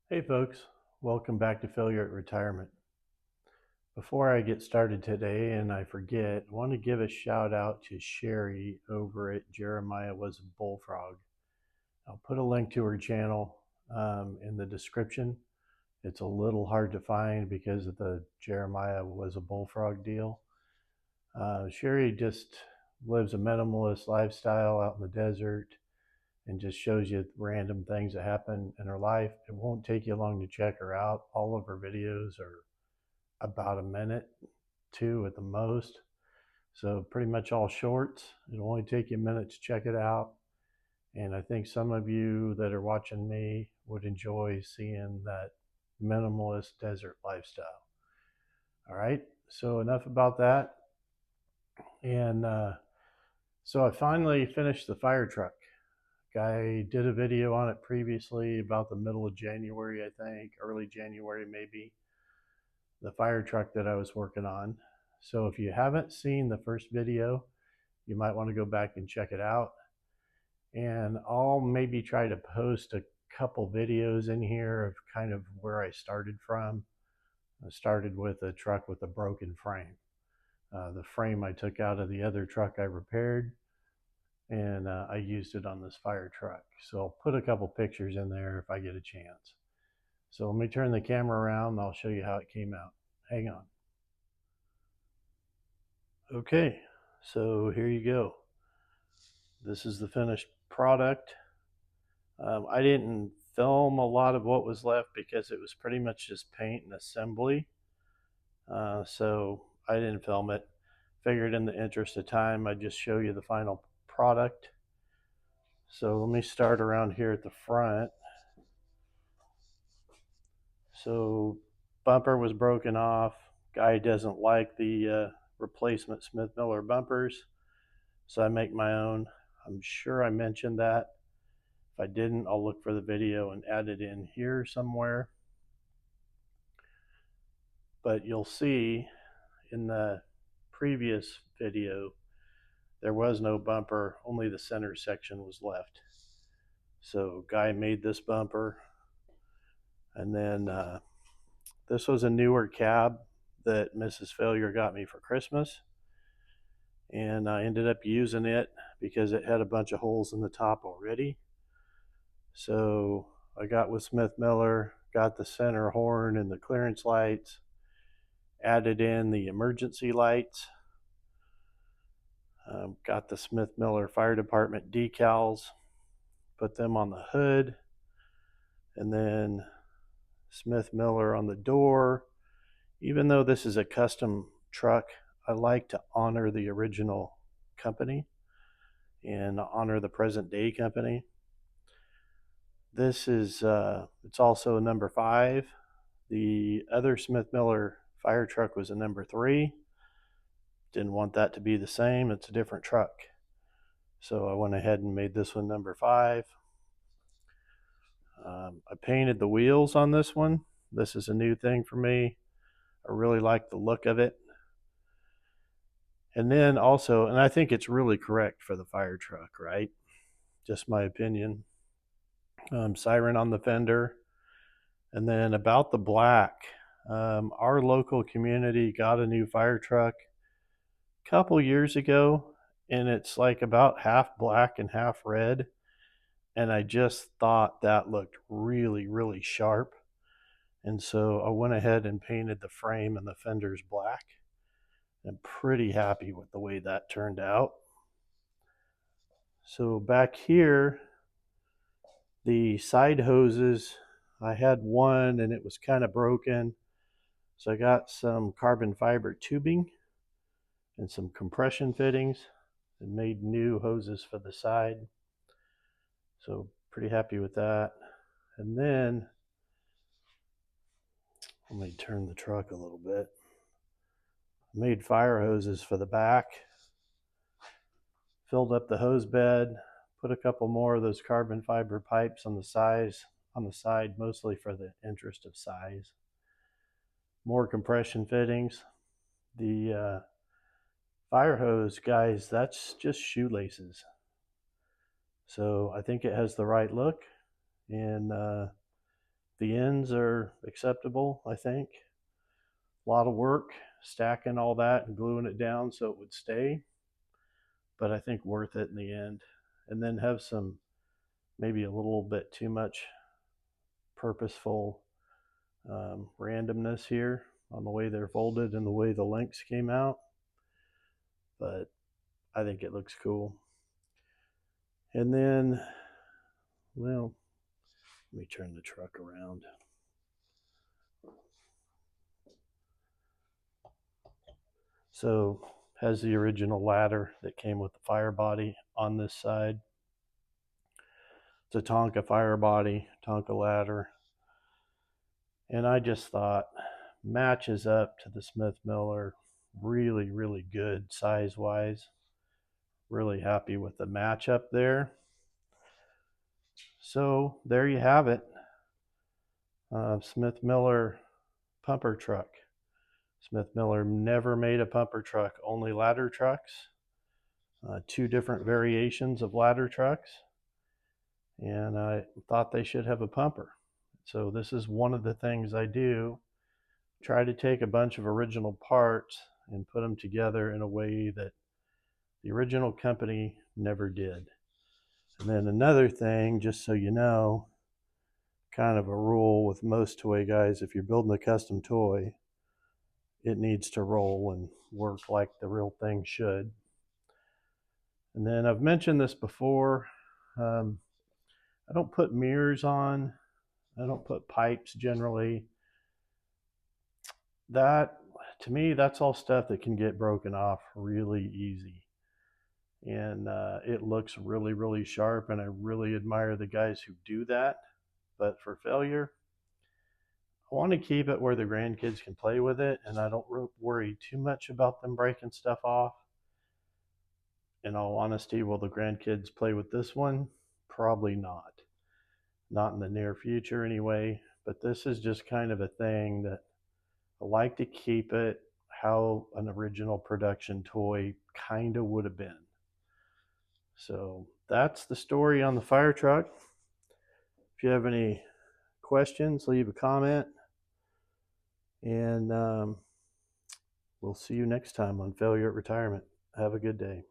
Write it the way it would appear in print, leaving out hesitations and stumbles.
Hey folks, welcome back to Failure at Retirement. Before I get started today and I forget, I want to give a shout out to Sherri over at Jeremiah Was a Bullfrog. I'll put a link to her channel in the description. It's a little hard to find because of the Jeremiah Was a Bullfrog deal. Sherri just lives a minimalist lifestyle out in the desert and just shows you random things that happen in her life. It won't take you long to check her out. All of her videos are about a minute, two at the most. So pretty much all shorts. It'll only take you a minute to check it out. And I think some of you that are watching me would enjoy seeing that minimalist desert lifestyle. All right, so enough about that. And so I finally finished the fire truck. I did a video on it previously about the middle of January, I think, early January maybe, the fire truck that I was working on. So if you haven't seen the first video, you might want to go back and check it out. And I'll maybe try to post a couple videos in here of kind of where I started from. I started with a truck with a broken frame. The frame I took out of the other truck I repaired, and I used it on this fire truck. So I'll put a couple pictures in there if I get a chance. So let me turn the camera around and I'll show you how it came out. Hang on. Okay, so here you go. This is the finished product. I didn't film a lot of what was left because it was pretty much just paint and assembly. So I didn't film it. Figured in the interest of time, I'd just show you the final product. So let me start around here at the front. So bumper was broken off. Guy doesn't like the replacement Smith Miller bumpers, so I make my own. I'm sure I mentioned that. If I didn't, I'll look for the video and add it in here somewhere. But you'll see in the previous video, there was no bumper, only the center section was left. So guy made this bumper. And then this was a newer cab that Mrs. Failure got me for Christmas. And I ended up using it because it had a bunch of holes in the top already. So I got with Smith Miller, got the center horn and the clearance lights, added in the emergency lights, got the Smith Miller Fire Department decals, put them on the hood, and then Smith Miller on the door. Even though this is a custom truck, I like to honor the original company and honor the present day company. This is, it's also a number 5. The other Smith Miller fire truck was a number 3. Didn't want that to be the same. It's a different truck. So I went ahead and made this one number 5. I painted the wheels on this one. This is a new thing for me. I really like the look of it. And then also, and I think it's really correct for the fire truck, right? Just my opinion. Siren on the fender. And then about the black, our local community got a new fire truck a couple years ago, and it's like about half black and half red. And I just thought that looked really, really sharp. And so I went ahead and painted the frame and the fenders black. I'm pretty happy with the way that turned out. So back here, the side hoses, I had one and it was kind of broken. So I got some carbon fiber tubing and some compression fittings and made new hoses for the side. So pretty happy with that. And then, let me turn the truck a little bit. I made fire hoses for the back, filled up the hose bed, put a couple more of those carbon fiber pipes on the side, mostly for the interest of size. More compression fittings. The fire hose, guys, that's just shoelaces. So I think it has the right look, and The ends are acceptable, I think. A lot of work stacking all that and gluing it down so it would stay, but I think worth it in the end. And then have some, maybe a little bit too much purposeful randomness here on the way they're folded and the way the links came out, but I think it looks cool. And then, well, let me turn the truck around. So has the original ladder that came with the fire body on this side. It's a Tonka fire body, Tonka ladder. And I just thought matches up to the Smith Miller really, really good size wise. Really happy with the matchup there. So there you have it. Smith Miller pumper truck. Smith Miller never made a pumper truck, only ladder trucks. Two different variations of ladder trucks. And I thought they should have a pumper. So this is one of the things I do. Try to take a bunch of original parts and put them together in a way that the original company never did. And then another thing, just so you know, kind of a rule with most toy guys, if you're building a custom toy, it needs to roll and work like the real thing should. And then I've mentioned this before, I don't put mirrors on. I don't put pipes generally. That, to me, that's all stuff that can get broken off really easy. And it looks really, really sharp, and I really admire the guys who do that. But for failure, I want to keep it where the grandkids can play with it, and I don't worry too much about them breaking stuff off. In all honesty, will the grandkids play with this one? Probably not. Not in the near future anyway, but this is just kind of a thing that I like to keep it how an original production toy kind of would have been. So that's the story on the fire truck. If you have any questions, leave a comment, and we'll see you next time on Failure at Retirement. Have a good day.